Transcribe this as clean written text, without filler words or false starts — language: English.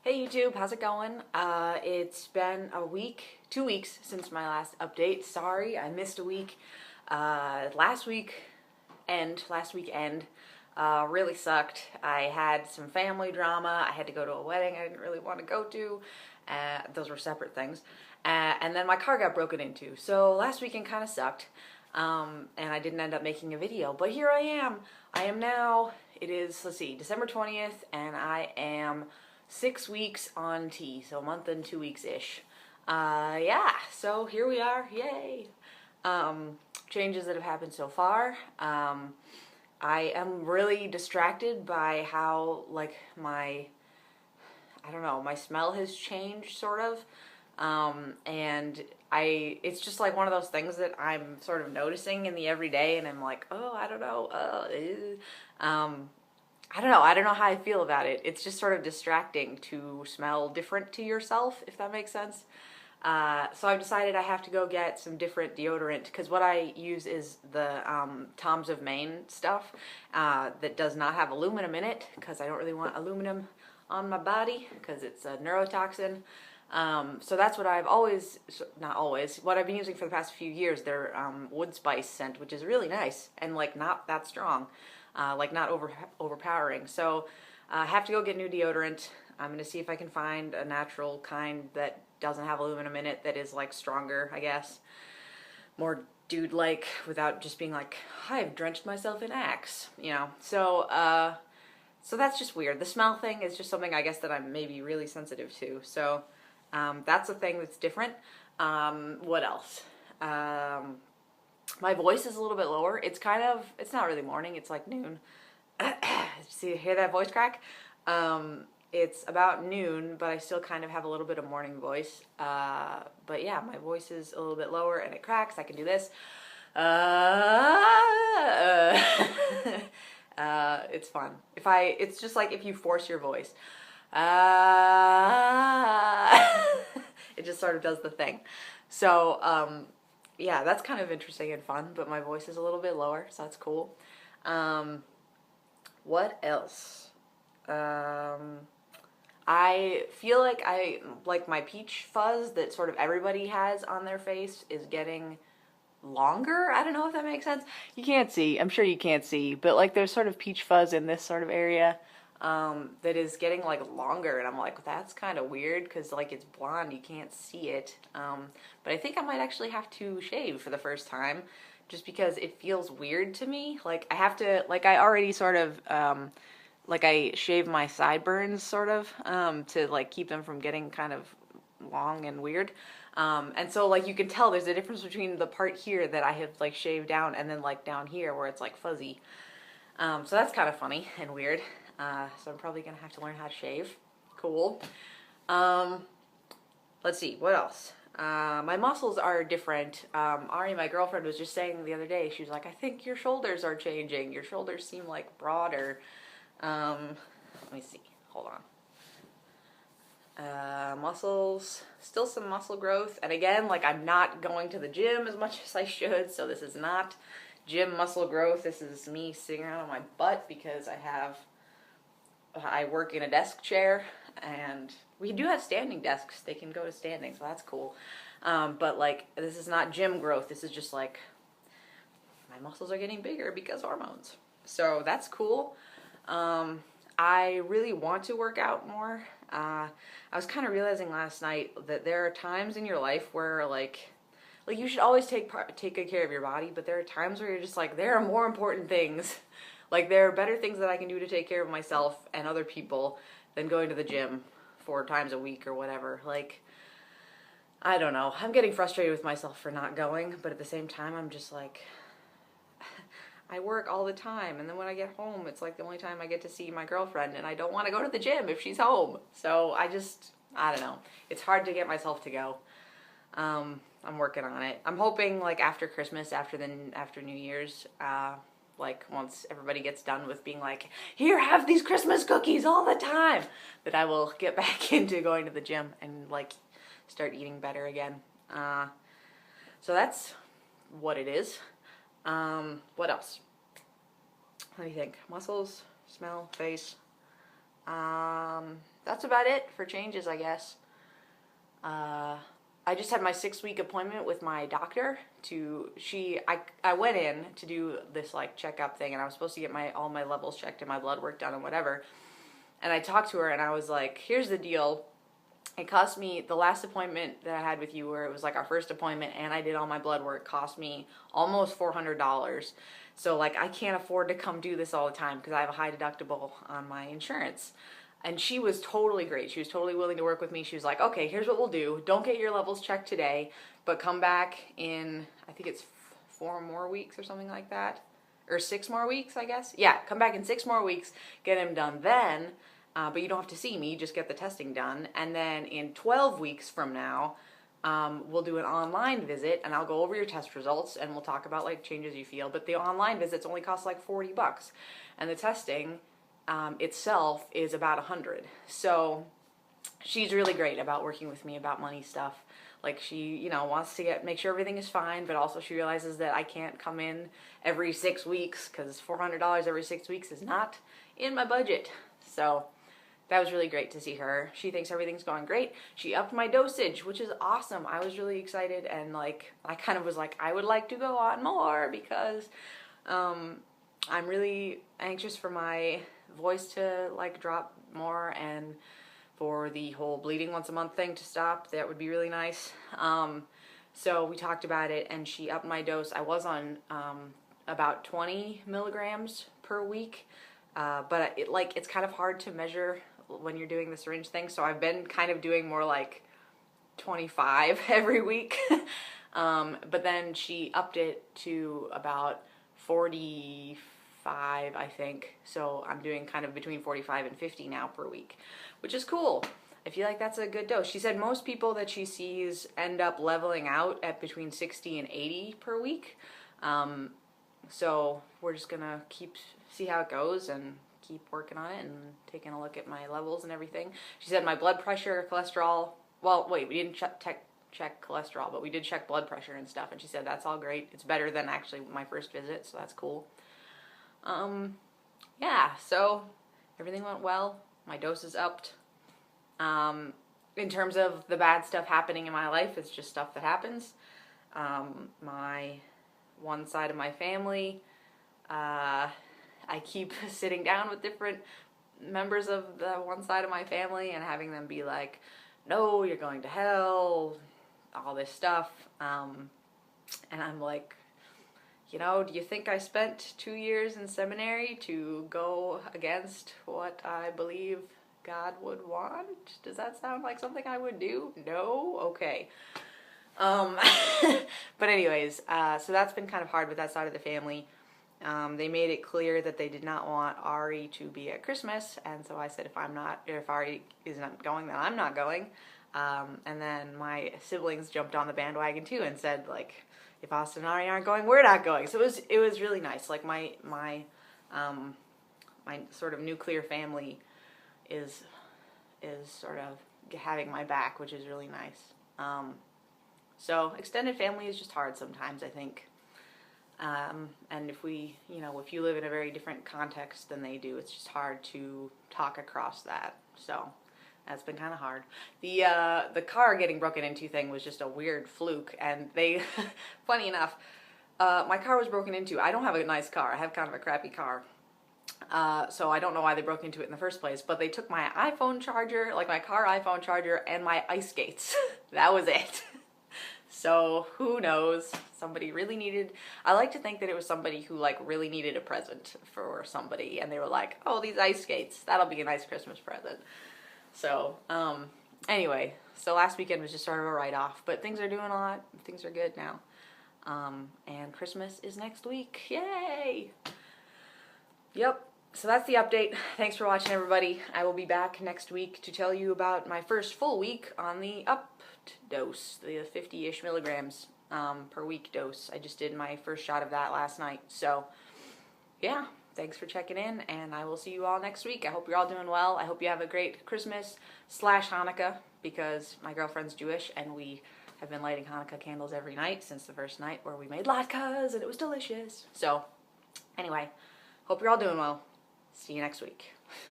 Hey YouTube, how's it going? It's been a week, 2 weeks since my last update. Sorry, I missed a week. Last weekend really sucked. I had some family drama. I had to go to a wedding I didn't really want to go to. Those were separate things. And then my car got broken into. So last weekend kind of sucked. And I didn't end up making a video. But here I am. I am now, it is, let's see, December 20th, and I am 6 weeks on T, so a month and 2 weeks-ish. Yeah, so here we are, yay! Changes that have happened so far. I am really distracted by how, like, my smell has changed, sort of. And it's just like one of those things that I'm sort of noticing in the everyday, and I'm like, oh, I don't know, I don't know how I feel about it. It's just sort of distracting to smell different to yourself, if that makes sense. So I've decided I have to go get some different deodorant, because what I use is the Tom's of Maine stuff that does not have aluminum in it, because I don't really want aluminum on my body, because it's a neurotoxin. So that's what what I've been using for the past few years. Their wood spice scent, which is really nice and like not that strong. Like not overpowering. So I have to go get new deodorant. I'm going to see if I can find a natural kind that doesn't have aluminum in it, that is like stronger, I guess. More dude-like, without just being like, I've drenched myself in Axe, you know. So that's just weird. The smell thing is just something I guess that I'm maybe really sensitive to. So that's a thing that's different. What else? My voice is a little bit lower. It's not really morning, it's like noon. Hear that voice crack? It's about noon, but I still kind of have a little bit of morning voice. But yeah, my voice is a little bit lower and it cracks. I can do this. It's fun. It's just like if you force your voice. It just sort of does the thing. So, yeah, that's kind of interesting and fun, but my voice is a little bit lower, so that's cool. What else? I feel like my peach fuzz that sort of everybody has on their face is getting longer. I don't know if that makes sense. You can't see. I'm sure you can't see, but like there's sort of peach fuzz in this sort of area that is getting like longer, and I'm like, that's kind of weird because like it's blonde, you can't see it. But I think I might actually have to shave for the first time, just because it feels weird to me. Like I have to, like I already sort of like I shave my sideburns sort of to like keep them from getting kind of long and weird. And so like you can tell there's a difference between the part here that I have like shaved down and then like down here where it's like fuzzy. So that's kind of funny and weird. So I'm probably gonna have to learn how to shave. Cool. Let's see, what else? My muscles are different. Ari, my girlfriend, was just saying the other day, she was like, I think your shoulders are changing. Your shoulders seem like broader. Let me see, hold on. Muscles, still some muscle growth. And again, like I'm not going to the gym as much as I should, so this is not gym muscle growth. This is me sitting around on my butt because I work in a desk chair, and we do have standing desks. They can go to standing, so that's cool. But like, this is not gym growth. This is just like, my muscles are getting bigger because hormones. So that's cool. I really want to work out more. I was kind of realizing last night that there are times in your life where like you should always take good care of your body, but there are times where you're just like, there are more important things. Like there are better things that I can do to take care of myself and other people than going to the gym 4 times a week or whatever. Like, I don't know. I'm getting frustrated with myself for not going, but at the same time I'm just like, I work all the time, and then when I get home, it's like the only time I get to see my girlfriend, and I don't want to go to the gym if she's home. So I don't know. It's hard to get myself to go. I'm working on it. I'm hoping like after Christmas, after New Year's, like once everybody gets done with being like, here, have these Christmas cookies all the time, that I will get back into going to the gym and like start eating better again. So that's what it is. What else? Let me think. Muscles, smell, face. that's about it for changes, I guess. I just had my 6-week appointment with my doctor I went in to do this like checkup thing, and I was supposed to get all my levels checked and my blood work done and whatever. And I talked to her and I was like, here's the deal. It cost me, the last appointment that I had with you, where it was like our first appointment and I did all my blood work, cost me almost $400. So like I can't afford to come do this all the time because I have a high deductible on my insurance. And she was totally great. She was totally willing to work with me. She was like, okay, here's what we'll do. Don't get your levels checked today, but come back in, I think it's 4 more weeks or something like that. Or 6 more weeks, I guess. Yeah, come back in 6 more weeks, get them done then. But you don't have to see me, just get the testing done. And then in 12 weeks from now, we'll do an online visit, and I'll go over your test results, and we'll talk about like changes you feel. But the online visits only cost like $40, and the testing itself is about $100. So she's really great about working with me about money stuff. Like she, wants to make sure everything is fine, but also she realizes that I can't come in every 6 weeks because $400 every 6 weeks is not in my budget. So that was really great to see her. She thinks everything's going great. She upped my dosage, which is awesome. I was really excited, and like I kind of was like, I would like to go on more because I'm really anxious for my voice to like drop more and for the whole bleeding once a month thing to stop. That would be really nice. So we talked about it, and she upped my dose. I was on about 20 milligrams per week, but it's kind of hard to measure when you're doing the syringe thing. So I've been kind of doing more like 25 every week. But then she upped it to about 45, I think. So I'm doing kind of between 45 and 50 now per week, which is cool. I feel like that's a good dose. She said most people that she sees end up leveling out at between 60 and 80 per week. So we're just gonna see how it goes and keep working on it and taking a look at my levels and everything. She said my blood pressure, cholesterol, well, wait, we didn't check cholesterol, but we did check blood pressure and stuff, and she said that's all great. It's better than actually my first visit, so that's cool. Yeah, so everything went well. My dose is upped. In terms of the bad stuff happening in my life, it's just stuff that happens. My one side of my family, I keep sitting down with different members of the one side of my family and having them be like, no, you're going to hell, all this stuff. And I'm like, do you think I spent 2 years in seminary to go against what I believe God would want? Does that sound like something I would do? No? Okay. But anyways, so that's been kind of hard with that side of the family. They made it clear that they did not want Ari to be at Christmas, and so I said if Ari is not going, then I'm not going. And then my siblings jumped on the bandwagon too and said, like, if Austin and Ari aren't going, we're not going. So it was really nice. Like my sort of nuclear family is sort of having my back, which is really nice. So extended family is just hard sometimes, I think. And if you live in a very different context than they do, it's just hard to talk across that. So that's been kind of hard. The car getting broken into thing was just a weird fluke, and they, funny enough, my car was broken into. I don't have a nice car. I have kind of a crappy car. So I don't know why they broke into it in the first place, but they took my iPhone charger, like my car iPhone charger, and my ice skates. That was it. So who knows? Somebody really needed, I like to think that it was somebody who like really needed a present for somebody, and they were like, oh, these ice skates, that'll be a nice Christmas present. So, anyway, so last weekend was just sort of a write-off, but things are doing a lot, things are good now. And Christmas is next week, yay! Yep, so that's the update. Thanks for watching, everybody. I will be back next week to tell you about my first full week on the upped dose, the 50-ish milligrams per week dose. I just did my first shot of that last night. So, yeah, thanks for checking in, and I will see you all next week. I hope you're all doing well. I hope you have a great Christmas / Hanukkah, because my girlfriend's Jewish, and we have been lighting Hanukkah candles every night since the first night where we made latkes, and it was delicious. So, anyway, hope you're all doing well. See you next week.